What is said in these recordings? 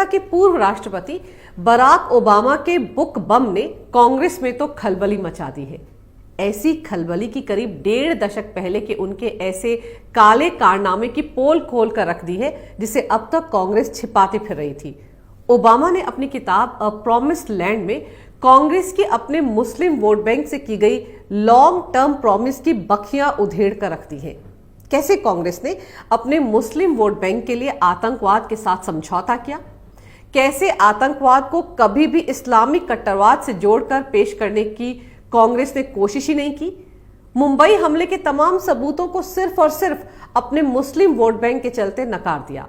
America के पूर्व राष्ट्रपति बराक ओबामा के बुक बम ने कांग्रेस में तो खलबली मचा दी है। ऐसी खलबली की करीब 1.5 दशक पहले के उनके ऐसे काले कारनामे की पोल खोल कर रख दी है जिसे अब तक कांग्रेस छिपाती फिर रही थी। ओबामा ने अपनी किताब अ प्रॉमिस्ड लैंड में कांग्रेस की अपने मुस्लिम वोट बैंक से की गई लॉन्ग टर्म प्रॉमिस की बखियां उधेड़ कर रख दी है। कैसे कांग्रेस ने अपने मुस्लिम वोट बैंक के लिए आतंकवाद के साथ समझौता किया, कैसे आतंकवाद को कभी भी इस्लामिक कट्टरवाद से जोड़कर पेश करने की कांग्रेस ने कोशिश ही नहीं की, मुंबई हमले के तमाम सबूतों को सिर्फ और सिर्फ अपने मुस्लिम वोट बैंक के चलते नकार दिया।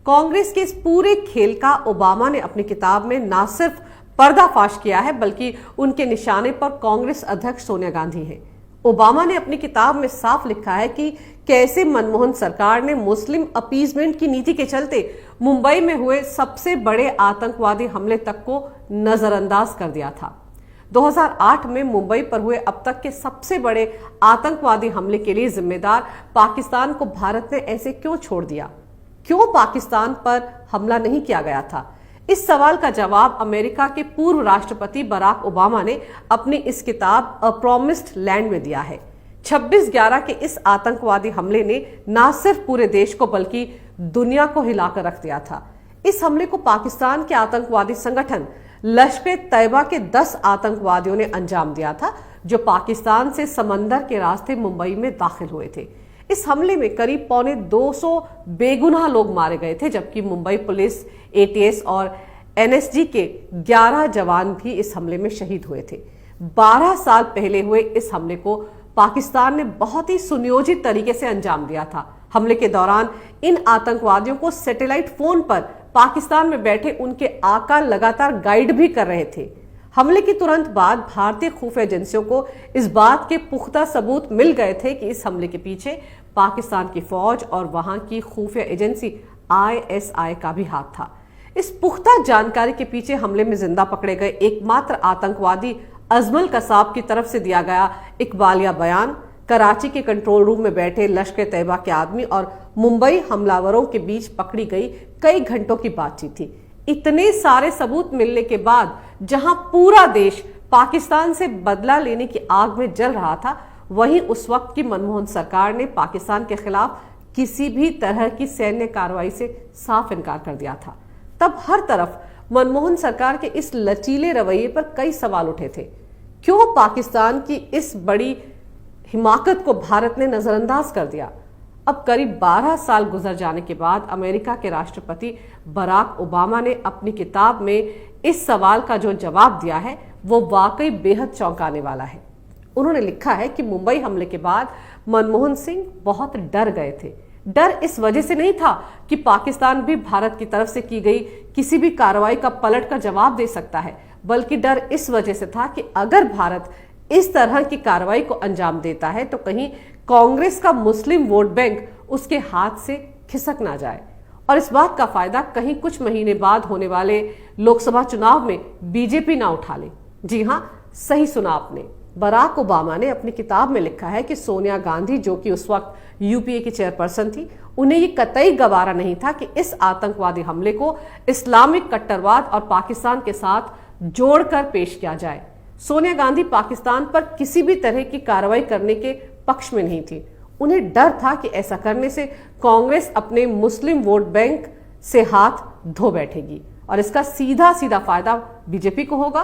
कांग्रेस के इस पूरे खेल का ओबामा ने अपनी किताब में न सिर्फ पर्दाफाश किया है बल्कि उनके निशाने पर कांग्रेस अध्यक्ष सोनिया गांधी हैं। ओबामा ने अपनी किताब में साफ लिखा है कि कैसे मनमोहन सरकार ने मुस्लिम अपीजमेंट की नीति के चलते मुंबई में हुए सबसे बड़े आतंकवादी हमले तक को नजरअंदाज कर दिया था। 2008 में मुंबई पर हुए अब तक के सबसे बड़े आतंकवादी हमले के लिए जिम्मेदार पाकिस्तान को भारत ने ऐसे क्यों छोड़ दिया? क्यों पाकिस्तान पर हमला नहीं किया गया था? इस सवाल का जवाब अमेरिका के पूर्व राष्ट्रपति बराक ओबामा ने अपनी इस किताब अ प्रॉमिस्ड लैंड में दिया है। 26/11 के इस आतंकवादी हमले ने न सिर्फ पूरे देश को बल्कि दुनिया को हिलाकर रख दिया था। इस हमले को पाकिस्तान के आतंकवादी संगठन लश्कर-ए-तैयबा के 10 आतंकवादियों ने अंजाम दिया था, जो पाकिस्तान से समंदर के रास्ते मुंबई में दाखिल हुए थे। इस हमले में करीब 250 बेगुनाह लोग मारे गए थे, जबकि मुंबई पुलिस, एटीएस और एनएसजी के 11 जवान भी इस हमले में शहीद हुए थे। 12 साल पहले हुए इस हमले को पाकिस्तान ने बहुत ही सुनियोजित तरीके से अंजाम दिया था। हमले के दौरान इन आतंकवादियों को सैटेलाइट फोन पर पाकिस्तान में बैठे उनके आका लगातार गाइड भी कर रहे थे। हमले के तुरंत बाद भारतीय खुफिया एजेंसियों को इस बात के पुख्ता सबूत मिल गए थे कि इस हमले के पीछे पाकिस्तान की फौज और वहां की खुफिया एजेंसी आईएसआई का भी हाथ था। इस पुख्ता जानकारी के पीछे हमले में जिंदा पकड़े गए एकमात्र आतंकवादी अजमल कसाब की तरफ से दिया गया इकबालिया बयान, कराची के कंट्रोल रूम में बैठे लश्कर-ए-तैयबा के आदमी और मुंबई हमलावरों के बीच पकड़ी गई कई घंटों की बातचीत थी। इतने सारे सबूत मिलने के बाद जहां पूरा देश पाकिस्तान से बदला लेने की आग में जल रहा था, वहीं उस वक्त की मनमोहन सरकार ने पाकिस्तान के खिलाफ किसी भी तरह की सैन्य कार्रवाई से साफ इनकार कर दिया था। तब हर तरफ मनमोहन सरकार के इस लचीले रवैये पर कई सवाल उठे थे। क्यों पाकिस्तान की इस बड़ी हिमाकत को भारत ने नजरअंदाज कर दिया? अब करीब 12 साल गुजर जाने के बाद अमेरिका के राष्ट्रपति बराक ओबामा ने अपनी किताब में इस सवाल का जो जवाब दिया है वो वाकई बेहद चौंकाने वाला है। उन्होंने लिखा है कि मुंबई हमले के बाद मनमोहन सिंह बहुत डर गए थे। डर इस वजह से नहीं था कि पाकिस्तान भी भारत की तरफ से की गई किसी भी कार्रवाई का पलट कर जवाब दे सकता है, बल्कि डर इस वजह से था कि अगर भारत इस तरह की कार्रवाई को अंजाम देता है तो कहीं कांग्रेस का मुस्लिम वोट बैंक उसके हाथ से खिसक ना जाए और इस बात का फायदा कहीं कुछ महीने बाद होने वाले लोकसभा चुनाव में बीजेपी ना उठा ले। जी हां, सही सुना आपने। बराक ओबामा ने अपनी किताब में लिखा है कि सोनिया गांधी, जो कि उस वक्त यूपीए की चेयरपर्सन थी, उन्हें ये कतई गवारा नहीं था कि इस आतंकवादी हमले को इस्लामिक कट्टरवाद और पाकिस्तान के साथ जोड़कर पेश किया जाए। सोनिया गांधी पाकिस्तान पर किसी भी तरह की कार्रवाई करने के पक्ष में नहीं थी। उन्हें डर था कि ऐसा करने से कांग्रेस अपने मुस्लिम वोट बैंक से हाथ धो बैठेगी और इसका सीधा सीधा फायदा बीजेपी को होगा।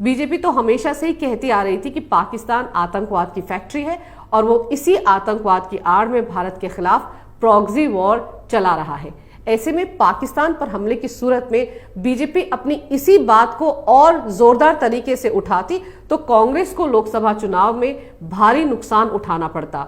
बीजेपी तो हमेशा से ही कहती आ रही थी कि पाकिस्तान आतंकवाद की फैक्ट्री है और वो इसी आतंकवाद की आड़ में भारत के खिलाफ प्रॉक्सी वॉर चला रहा है। ऐसे में पाकिस्तान पर हमले की सूरत में बीजेपी अपनी इसी बात को और जोरदार तरीके से उठाती तो कांग्रेस को लोकसभा चुनाव में भारी नुकसान उठाना पड़ता,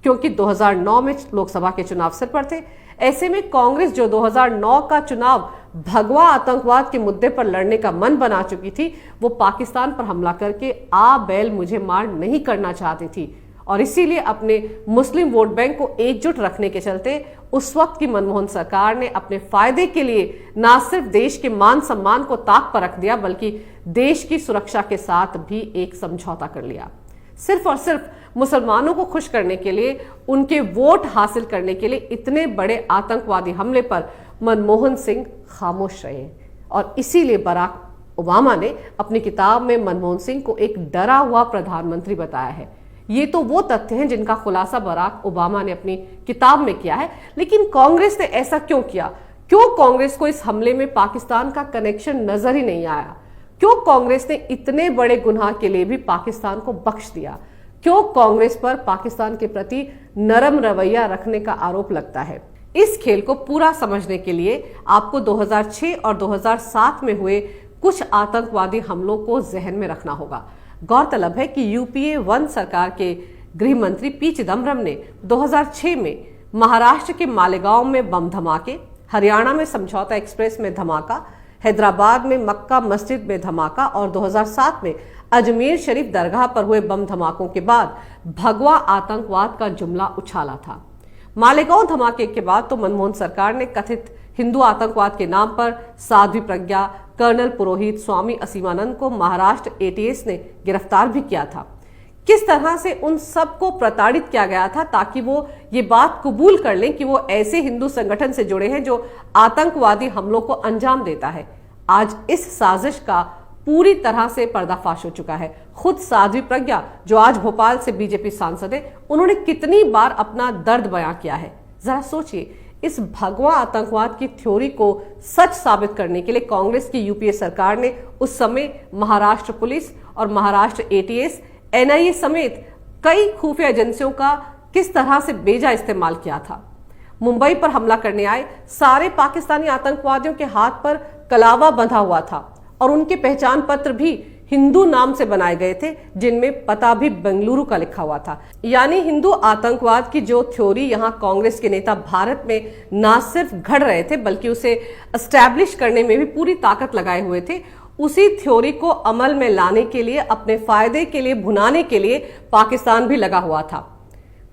क्योंकि 2009 में लोकसभा के चुनाव सिर पर थे। ऐसे में कांग्रेस, जो 2009 का चुनाव भगवा आतंकवाद के मुद्दे पर लड़ने का मन बना चुकी थी, वो पाकिस्तान पर हमला करके आ बैल मुझे मार नहीं करना चाहती थी और इसीलिए अपने मुस्लिम वोट बैंक को एकजुट रखने के चलते उस वक्त की मनमोहन सरकार ने अपने फायदे के लिए न सिर्फ देश के मान सम्मान को ताक पर रख दिया, बल्कि देश की सुरक्षा के साथ भी एक समझौता कर लिया। सिर्फ और सिर्फ मुसलमानों को खुश करने के लिए, उनके वोट हासिल करने के लिए इतने बड़े आतंकवादी हमले पर मनमोहन सिंह खामोश रहे। और इसीलिए बराक ओबामा ने अपनी किताब में मनमोहन सिंह को एक डरा हुआ प्रधानमंत्री बताया है। ये तो वो तथ्य हैं जिनका खुलासा बराक ओबामा ने अपनी किताब में किया है। लेकिन कांग्रेस ने ऐसा क्यों किया? क्यों कांग्रेस को इस हमले में पाकिस्तान का कनेक्शन नजर ही नहीं आया? क्यों कांग्रेस ने इतने बड़े गुनाह के लिए भी पाकिस्तान को बख्श दिया? क्यों कांग्रेस पर पाकिस्तान के प्रति नरम रवैया रखने का आरोप लगता है? इस खेल को पूरा समझने के लिए आपको 2006 और 2007 में हुए कुछ आतंकवादी हमलों को जहन में रखना होगा। गौरतलब है कि यूपीए 1 सरकार के गृह मंत्री पी चिदम्बरम ने 2006 में महाराष्ट्र के मालेगांव में बम धमाके, हरियाणा में समझौता एक्सप्रेस में धमाका, हैदराबाद में मक्का मस्जिद में धमाका और 2007 में अजमेर शरीफ दरगाह पर हुए बम धमाकों के बाद भगवा आतंकवाद का जुमला उछाला था। मालेगांव धमाके के बाद तो मनमोहन सरकार ने कथित हिंदू आतंकवाद के नाम पर साध्वी प्रज्ञा, कर्नल पुरोहित, स्वामी असीमानंद को महाराष्ट्र एटीएस ने गिरफ्तार भी किया था। किस तरह से उन सबको प्रताड़ित किया गया था ताकि वो ये बात कबूल कर लें कि वो ऐसे हिंदू संगठन से जुड़े हैं जो आतंकवादी हमलों को अंजाम देता है। आज इस साजिश का पूरी तरह से पर्दाफाश हो चुका है। खुद साध्वी प्रज्ञा, जो आज भोपाल से बीजेपी सांसद है, उन्होंने कितनी बार अपना दर्द बयां किया है। जरा सोचिए, इस भगवा आतंकवाद की थ्योरी को सच साबित करने के लिए कांग्रेस की यूपीए सरकार ने उस समय महाराष्ट्र पुलिस और महाराष्ट्र एटीएस, एनआईए समेत कई खुफिया एजेंसियों का किस तरह से बेजा इस्तेमाल किया था। मुंबई पर हमला करने आए सारे पाकिस्तानी आतंकवादियों के हाथ पर कलावा बंधा हुआ था और उनके पहचान पत्र भी हिंदू नाम से बनाए गए थे, जिनमें पता भी बेंगलुरु का लिखा हुआ था। यानी हिंदू आतंकवाद की जो थ्योरी यहाँ कांग्रेस के नेता भारत में ना सिर्फ घड़ रहे थे बल्कि उसे एस्टैब्लिश करने में भी पूरी ताकत लगाए हुए थे, उसी थ्योरी को अमल में लाने के लिए, अपने फायदे के लिए, भुनाने के लिए पाकिस्तान भी लगा हुआ था।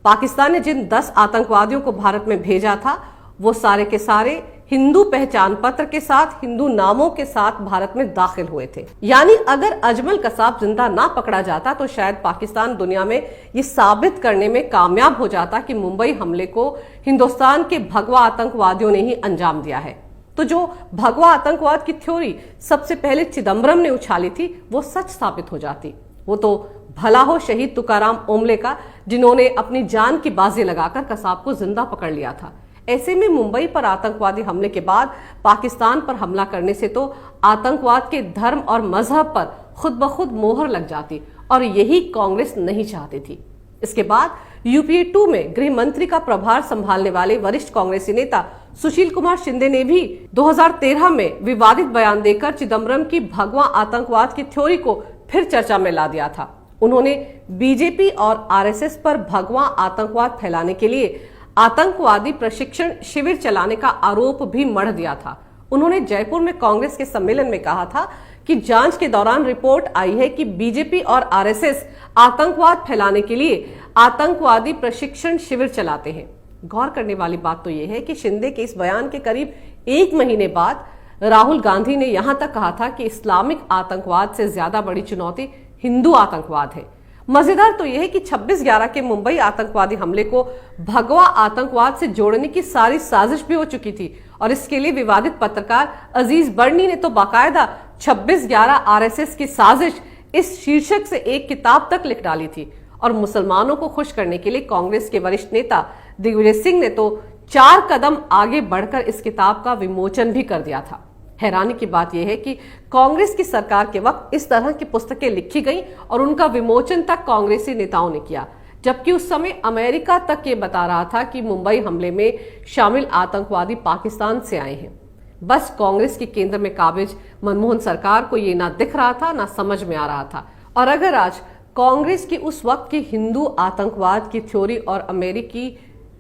पाकिस्तान ने जिन 10 आतंकवादियों को भारत में भेजा था वो सारे के सारे हिंदू पहचान पत्र के साथ, हिंदू नामों के साथ भारत में दाखिल हुए थे। यानी अगर अजमल कसाब जिंदा ना पकड़ा जाता तो शायद पाकिस्तान दुनिया में ये साबित करने में कामयाब हो जाता कि मुंबई हमले को हिंदुस्तान के भगवा आतंकवादियों ने ही अंजाम दिया है। तो जो भगवा आतंकवाद की थ्योरी सबसे पहले चिदम्बरम ने उछाली थी वो सच साबित हो जाती। वो तो भला हो शहीद तुकाराम ओमले का, जिन्होंने अपनी जान की बाजी लगाकर कसाब को जिंदा पकड़ लिया था। ऐसे में मुंबई पर आतंकवादी हमले के बाद पाकिस्तान पर हमला करने से तो आतंकवाद के धर्म और मजहब पर खुद ब खुद मोहर लग जाती और यही कांग्रेस नहीं चाहती थी। इसके बाद यूपीए 2 में गृह मंत्री का प्रभार संभालने वाले वरिष्ठ कांग्रेसी नेता सुशील कुमार शिंदे ने भी 2013 में विवादित बयान देकर चिदम्बरम की भगवा आतंकवाद की थ्योरी को फिर चर्चा में ला दिया था। उन्होंने बीजेपी और आरएसएस पर भगवा आतंकवाद फैलाने के लिए आतंकवादी प्रशिक्षण शिविर चलाने का आरोप भी मढ़ दिया था। उन्होंने जयपुर में कांग्रेस के सम्मेलन में कहा था कि जांच के दौरान रिपोर्ट आई है कि बीजेपी और आरएसएस आतंकवाद फैलाने के लिए आतंकवादी प्रशिक्षण शिविर चलाते हैं। गौर करने वाली बात तो यह है कि शिंदे के इस बयान के करीब 1 महीने बाद राहुल गांधी ने यहां तक कहा था कि इस्लामिक आतंकवाद से ज्यादा बड़ी चुनौती हिंदू आतंकवाद है। मजेदार तो यह है कि 26/11 के मुंबई आतंकवादी हमले को भगवा आतंकवाद से जोड़ने की सारी साजिश भी हो चुकी थी और इसके लिए विवादित पत्रकार अजीज बर्नी ने तो बाकायदा 26/11 आरएसएस की साजिश इस शीर्षक से एक किताब तक लिख डाली थी। और मुसलमानों को खुश करने के लिए कांग्रेस के वरिष्ठ नेता दिग्विजय सिंह ने तो 4 कदम आगे बढ़कर इस किताब का विमोचन भी कर दिया था। हैरानी की बात यह है कि कांग्रेस की सरकार के वक्त इस तरह की पुस्तकें लिखी गई और उनका विमोचन तक कांग्रेसी नेताओं ने किया, जबकि उस समय अमेरिका तक ये बता रहा था कि मुंबई हमले में शामिल आतंकवादी पाकिस्तान से आए हैं। बस कांग्रेस के केंद्र में काबिज मनमोहन सरकार को ये ना दिख रहा था ना समझ में आ रहा था। और अगर आज कांग्रेस की उस वक्त की हिंदू आतंकवाद की थ्योरी और अमेरिकी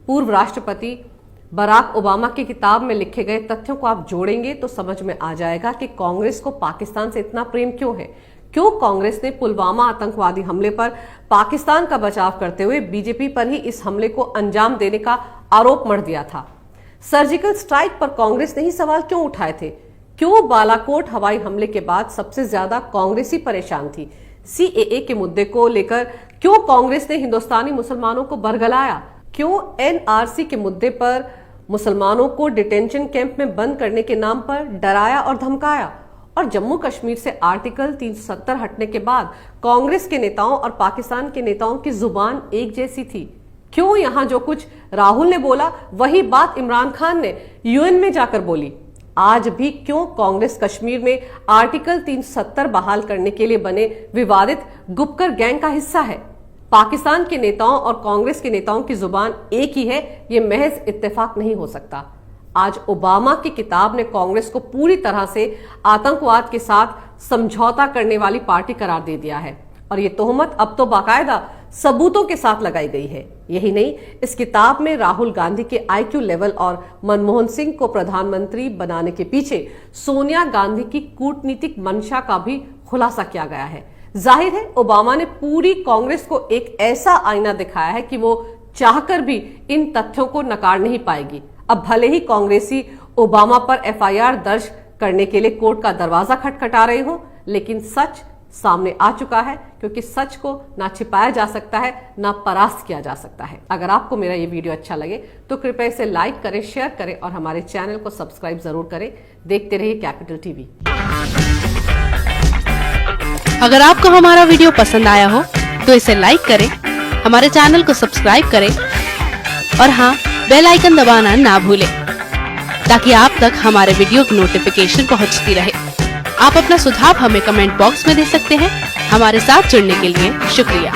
पूर्व राष्ट्रपति बराक ओबामा की किताब में लिखे गए तथ्यों को आप जोड़ेंगे तो समझ में आ जाएगा कि कांग्रेस को पाकिस्तान से इतना प्रेम क्यों है। क्यों कांग्रेस ने पुलवामा आतंकवादी हमले पर पाकिस्तान का बचाव करते हुए बीजेपी पर ही इस हमले को अंजाम देने का आरोप मढ़ दिया था। सर्जिकल स्ट्राइक पर कांग्रेस ने ही सवाल क्यों उठाए थे। क्यों बालाकोट हवाई हमले के बाद सबसे ज्यादा कांग्रेसी परेशान थी। सीएए के मुद्दे को लेकर क्यों कांग्रेस ने हिंदुस्तानी मुसलमानों को बरगलाया। क्यों एनआरसी के मुद्दे पर मुसलमानों को डिटेंशन कैंप में बंद करने के नाम पर डराया और धमकाया। और जम्मू कश्मीर से आर्टिकल 370 हटने के बाद कांग्रेस के नेताओं और पाकिस्तान के नेताओं की जुबान एक जैसी थी। क्यों यहां जो कुछ राहुल ने बोला वही बात इमरान खान ने यूएन में जाकर बोली? आज भी क्यों कांग्रेस कश्मीर में आर्टिकल 370 बहाल करने के लिए बने विवादित गुपकर गैंग का हिस्सा है? पाकिस्तान के नेताओं और कांग्रेस के नेताओं की जुबान एक ही है, यह महज इत्तेफाक नहीं हो सकता। आज ओबामा की किताब ने कांग्रेस को पूरी तरह से आतंकवाद के साथ समझौता करने वाली पार्टी करार दे दिया है और ये तोहमत अब तो बाकायदा सबूतों के साथ लगाई गई है। यही नहीं, इस किताब में राहुल गांधी के आईक्यू लेवल और मनमोहन सिंह को प्रधानमंत्री बनाने के पीछे सोनिया गांधी की कूटनीतिक मंशा का भी खुलासा किया गया है। जाहिर है ओबामा ने पूरी कांग्रेस को एक ऐसा आईना दिखाया है कि वो चाहकर भी इन तथ्यों को नकार नहीं पाएगी। अब भले ही कांग्रेसी ओबामा पर एफआईआर दर्ज करने के लिए कोर्ट का दरवाजा खटखटा रहे हो, लेकिन सच सामने आ चुका है, क्योंकि सच को ना छिपाया जा सकता है ना परास्त किया जा सकता है। अगर आपको मेरा ये वीडियो अच्छा लगे तो कृपया इसे लाइक करें, शेयर करें और हमारे चैनल को सब्सक्राइब जरूर करें। देखते रहिए कैपिटल टीवी। अगर आपको हमारा वीडियो पसंद आया हो तो इसे लाइक करें, हमारे चैनल को सब्सक्राइब करें और हाँ, बेल आइकन दबाना ना भूलें ताकि आप तक हमारे वीडियो की नोटिफिकेशन पहुंचती रहे। आप अपना सुझाव हमें कमेंट बॉक्स में दे सकते हैं। हमारे साथ जुड़ने के लिए शुक्रिया।